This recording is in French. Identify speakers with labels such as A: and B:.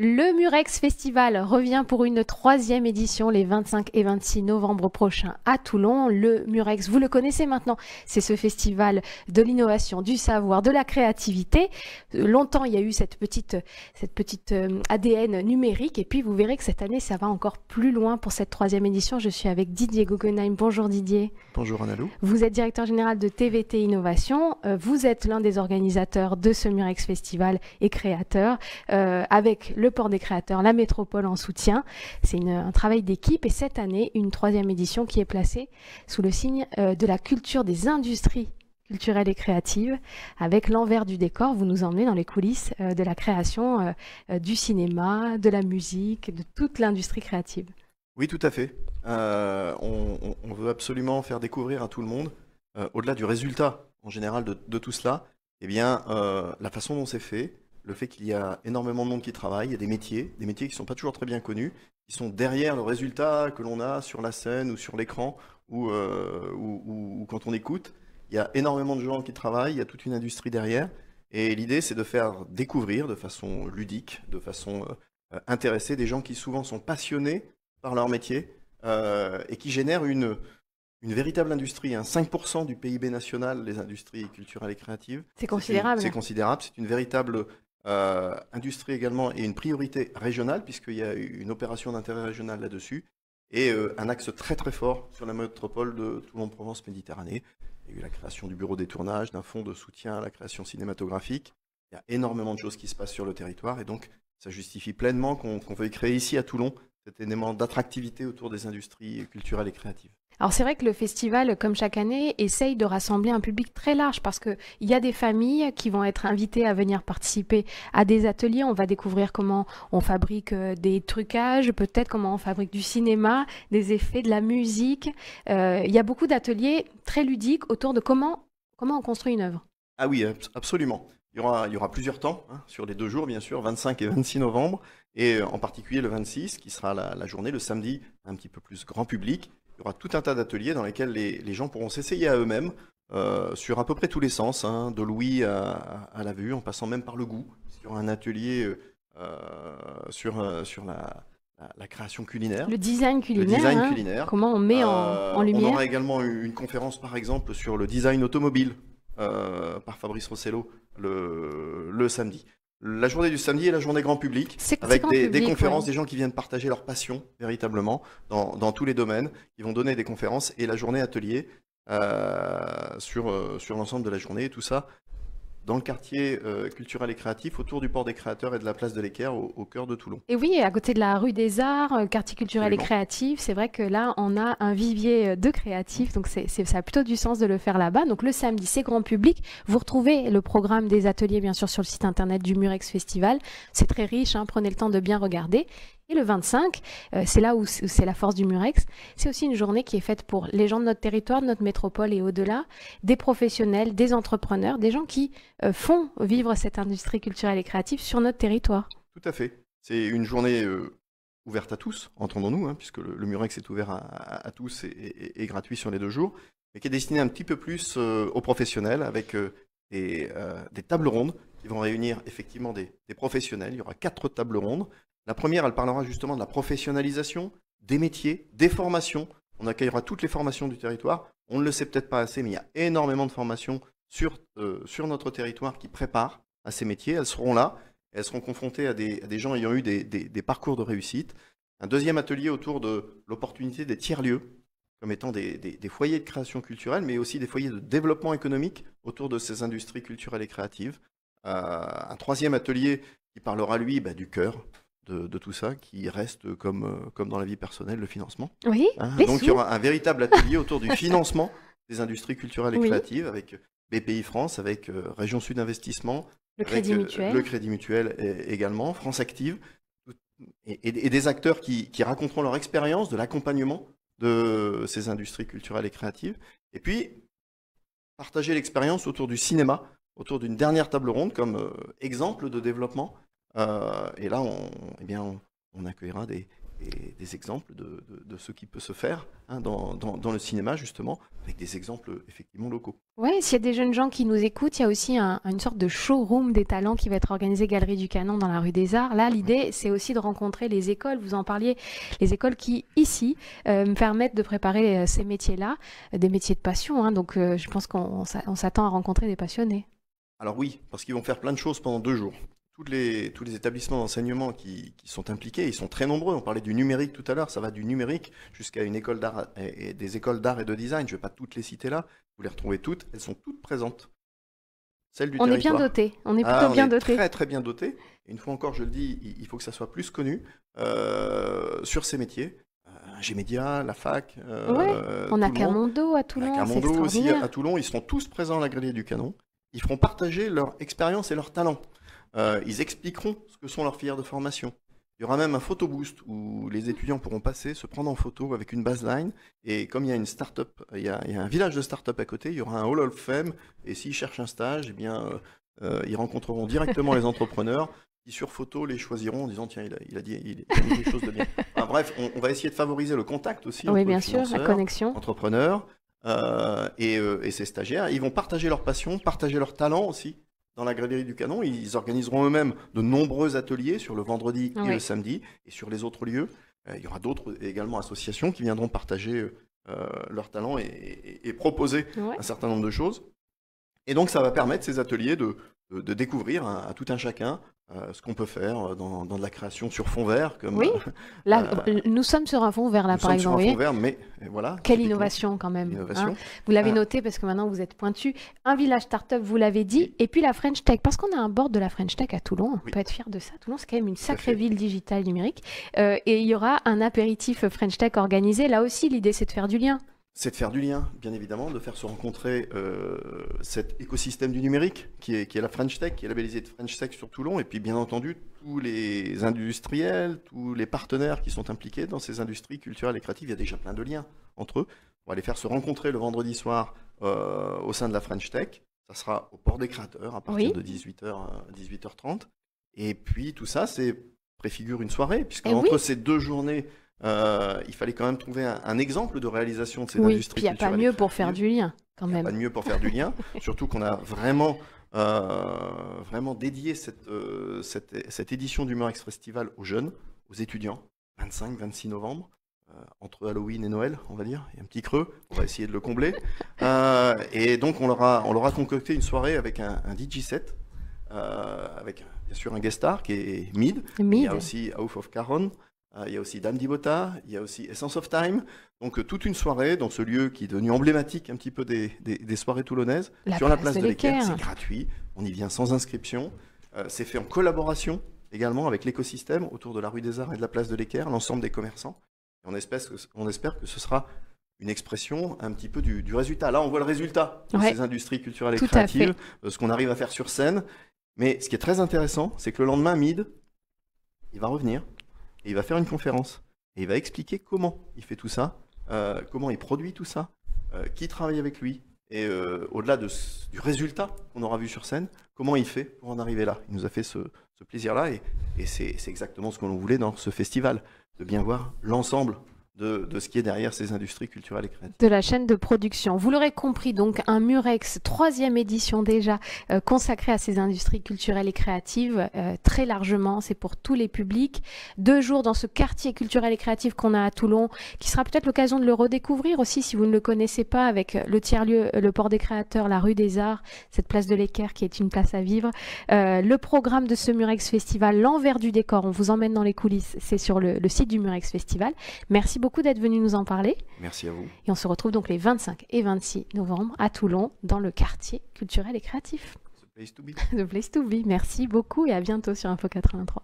A: Le Murex Festival revient pour une troisième édition les 25 et 26 novembre prochains à Toulon. Le Murex, vous le connaissez maintenant, c'est ce festival de l'innovation, du savoir, de la créativité. Longtemps, il y a eu cette petite ADN numérique et puis vous verrez que cette année, ça va encore plus loin pour cette troisième édition. Je suis avec Didier Guggenheim. Bonjour Didier.
B: Bonjour Annalou.
A: Vous êtes directeur général de TVT Innovation. Vous êtes l'un des organisateurs de ce Murex Festival et créateur avec le Port des Créateurs, la métropole en soutien. C'est un travail d'équipe et cette année, une troisième édition qui est placée sous le signe de la culture des industries culturelles et créatives. Avec l'envers du décor, vous nous emmenez dans les coulisses de la création du cinéma, de la musique, de toute l'industrie créative.
B: Oui, tout à fait. On veut absolument faire découvrir à tout le monde, au-delà du résultat en général de tout cela, eh bien, la façon dont c'est fait, le fait qu'il y a énormément de monde qui travaille, il y a des métiers qui ne sont pas toujours très bien connus, qui sont derrière le résultat que l'on a sur la scène ou sur l'écran ou quand on écoute. Il y a énormément de gens qui travaillent, il y a toute une industrie derrière. Et l'idée, c'est de faire découvrir de façon ludique, de façon intéressée, des gens qui souvent sont passionnés par leur métier et qui génèrent une véritable industrie. 5% du PIB national, les industries culturelles et créatives.
A: C'est considérable.
B: C'est considérable. C'est une véritable industrie également et une priorité régionale, puisqu'il y a une opération d'intérêt régional là-dessus, et un axe très très fort sur la métropole de Toulon-Provence-Méditerranée. Il y a eu la création du bureau des tournages, d'un fonds de soutien à la création cinématographique. Il y a énormément de choses qui se passent sur le territoire, et donc ça justifie pleinement qu'on veuille créer ici à Toulon cet élément d'attractivité autour des industries culturelles et créatives.
A: Alors c'est vrai que le festival, comme chaque année, essaye de rassembler un public très large parce qu'il y a des familles qui vont être invitées à venir participer à des ateliers. On va découvrir comment on fabrique des trucages, peut-être comment on fabrique du cinéma, des effets, de la musique. Il y a beaucoup d'ateliers très ludiques autour de comment on construit une œuvre.
B: Ah oui, absolument. Il y aura plusieurs temps, sur les 2 jours bien sûr, 25 et 26 novembre, et en particulier le 26, qui sera la journée, le samedi, un petit peu plus grand public. Il y aura tout un tas d'ateliers dans lesquels les gens pourront s'essayer à eux-mêmes sur à peu près tous les sens, de l'ouïe à la vue, en passant même par le goût. Il y aura un atelier sur la création culinaire.
A: Le design culinaire. Comment on met en lumière.
B: On aura également une conférence par exemple sur le design automobile par Fabrice Rossello le samedi. La journée du samedi est la journée grand public, avec des conférences, des gens qui viennent partager leur passion, véritablement, dans tous les domaines, qui vont donner des conférences, et la journée atelier sur l'ensemble de la journée, et tout ça dans le quartier culturel et créatif, autour du Port des Créateurs et de la place de l'Équerre, au cœur de Toulon.
A: Et oui, à côté de la rue des Arts, quartier culturel et créatif, c'est vrai que là, on a un vivier de créatifs, donc ça a plutôt du sens de le faire là-bas. Donc le samedi, c'est grand public. Vous retrouvez le programme des ateliers, bien sûr, sur le site internet du Murex Festival. C'est très riche, prenez le temps de bien regarder. Et le 25, c'est là où c'est la force du Murex. C'est aussi une journée qui est faite pour les gens de notre territoire, de notre métropole et au-delà, des professionnels, des entrepreneurs, des gens qui font vivre cette industrie culturelle et créative sur notre territoire.
B: Tout à fait. C'est une journée ouverte à tous, entendons-nous, puisque le Murex est ouvert à tous et gratuit sur les 2 jours, mais qui est destiné un petit peu plus aux professionnels, avec des tables rondes qui vont réunir effectivement des professionnels. Il y aura 4 tables rondes. La première, elle parlera justement de la professionnalisation, des métiers, des formations. On accueillera toutes les formations du territoire. On ne le sait peut-être pas assez, mais il y a énormément de formations sur notre territoire qui préparent à ces métiers. Elles seront là. Elles seront confrontées à des gens ayant eu des parcours de réussite. Un deuxième atelier autour de l'opportunité des tiers-lieux, comme étant des foyers de création culturelle, mais aussi des foyers de développement économique autour de ces industries culturelles et créatives. Un troisième atelier qui parlera, lui, du cœur de tout ça, qui reste comme dans la vie personnelle, le financement.
A: Oui.
B: Donc il y aura un véritable atelier autour du financement des industries culturelles et créatives, avec BPI France, avec Région Sud Investissement,
A: le Crédit Mutuel.
B: Le Crédit Mutuel également, France Active, et des acteurs qui raconteront leur expérience de l'accompagnement de ces industries culturelles et créatives. Et puis, partager l'expérience autour du cinéma, autour d'une dernière table ronde comme exemple de développement. Et là, on accueillera des exemples de ce qui peut se faire dans le cinéma, justement, avec des exemples effectivement locaux.
A: Oui, s'il y a des jeunes gens qui nous écoutent, il y a aussi une sorte de showroom des talents qui va être organisé Galerie du Canon dans la rue des Arts. Là, l'idée, c'est aussi de rencontrer les écoles, vous en parliez, les écoles qui, ici, me permettent de préparer ces métiers-là, des métiers de passion. Donc, je pense qu'on s'attend à rencontrer des passionnés.
B: Alors oui, parce qu'ils vont faire plein de choses pendant 2 jours. Tous les établissements d'enseignement qui sont impliqués, ils sont très nombreux. On parlait du numérique tout à l'heure, ça va du numérique jusqu'à une école d'art et des écoles d'art et de design. Je ne vais pas toutes les citer là, vous les retrouvez toutes, elles sont toutes présentes. Celles du territoire.
A: On est bien dotés, on est plutôt bien dotés.
B: Très très bien dotés. Et une fois encore, je le dis, il faut que ça soit plus connu sur ces métiers. G-Média, la fac.
A: On a Camondo à Toulon.
B: Camondo aussi à Toulon, ils seront tous présents à la Galerie du Canon. Ils feront partager leur expérience et leur talent. Ils expliqueront ce que sont leurs filières de formation. Il y aura même un photo boost où les étudiants pourront passer, se prendre en photo avec une baseline. Et comme il y a une start-up, il y a un village de start-up à côté, il y aura un Hall of Fame. Et s'ils cherchent un stage, eh bien, ils rencontreront directement les entrepreneurs qui sur photo les choisiront en disant tiens, il a dit des choses de bien. Enfin, bref, on va essayer de favoriser le contact aussi
A: entre bien sûr, la connexion.
B: Entrepreneurs et ces stagiaires. Ils vont partager leur passion, partager leur talent aussi. Dans la Galerie du Canon, ils organiseront eux-mêmes de nombreux ateliers sur le vendredi et le samedi, et sur les autres lieux. Il y aura d'autres également associations qui viendront partager leurs talents et proposer un certain nombre de choses. Et donc ça va permettre ces ateliers de découvrir à tout un chacun ce qu'on peut faire dans de la création sur fond vert. Comme,
A: oui, là, nous sommes sur un fond vert, là, par exemple.
B: Nous sommes sur un fond vert, mais voilà.
A: Quelle innovation quand même. Hein. Vous l'avez noté parce que maintenant vous êtes pointu. Un village start-up, vous l'avez dit, et puis la French Tech, parce qu'on a un board de la French Tech à Toulon, on peut être fier de ça. Toulon, c'est quand même une sacrée ville digitale numérique. Et il y aura un apéritif French Tech organisé. Là aussi, l'idée, c'est de faire du lien.
B: C'est de faire du lien, bien évidemment, de faire se rencontrer cet écosystème du numérique qui est la French Tech, qui est labellisé de French Tech sur Toulon, et puis bien entendu tous les industriels, tous les partenaires qui sont impliqués dans ces industries culturelles et créatives. Il y a déjà plein de liens entre eux. On va les faire se rencontrer le vendredi soir au sein de la French Tech. Ça sera au Port des Créateurs à partir de 18h à 18h30. Et puis tout ça, c'est préfigure une soirée, puisque entre ces 2 journées, il fallait quand même trouver un exemple de réalisation de ces industries culturelles.
A: Il n'y a pas mieux pour faire du lien, quand même.
B: Il n'y a pas de mieux pour faire du lien, surtout qu'on a vraiment dédié cette édition du Murex Festival aux jeunes, aux étudiants, 25-26 novembre, entre Halloween et Noël, on va dire. Il y a un petit creux, on va essayer de le combler. Et donc on leur a concocté une soirée avec un DJ set, avec bien sûr un guest star qui est Mid. Il y a aussi Oath of Caron. Il y a aussi Dame Divota, il y a aussi Essence of Time. Donc toute une soirée dans ce lieu qui est devenu emblématique un petit peu des soirées toulonnaises. Sur la place de l'Équerre, c'est gratuit, on y vient sans inscription. C'est fait en collaboration également avec l'écosystème autour de la rue des Arts et de la place de l'Équerre, l'ensemble des commerçants. Et on espère que ce sera une expression un petit peu du résultat. Là, on voit le résultat de ces industries culturelles et créatives, de ce qu'on arrive à faire sur scène. Mais ce qui est très intéressant, c'est que le lendemain, Mid, il va revenir. Et il va faire une conférence et il va expliquer comment il fait tout ça, comment il produit tout ça, qui travaille avec lui et au-delà du résultat qu'on aura vu sur scène, comment il fait pour en arriver là. Il nous a fait ce plaisir-là et c'est exactement ce que l'on voulait dans ce festival, de bien voir l'ensemble de ce qui est derrière ces industries culturelles et créatives.
A: De la chaîne de production. Vous l'aurez compris, donc un Murex, 3e édition déjà, consacrée à ces industries culturelles et créatives, très largement, c'est pour tous les publics. 2 jours dans ce quartier culturel et créatif qu'on a à Toulon, qui sera peut-être l'occasion de le redécouvrir aussi si vous ne le connaissez pas, avec le tiers-lieu, le Port des Créateurs, la rue des Arts, cette place de l'Équerre qui est une place à vivre. Le programme de ce Murex Festival, l'envers du décor, on vous emmène dans les coulisses, c'est sur le site du Murex Festival. Merci beaucoup d'être venu nous en parler.
B: Merci à vous.
A: Et on se retrouve donc les 25 et 26 novembre à Toulon, dans le quartier culturel et créatif.
B: The place to be.
A: The place to be. Merci beaucoup et à bientôt sur Info 83.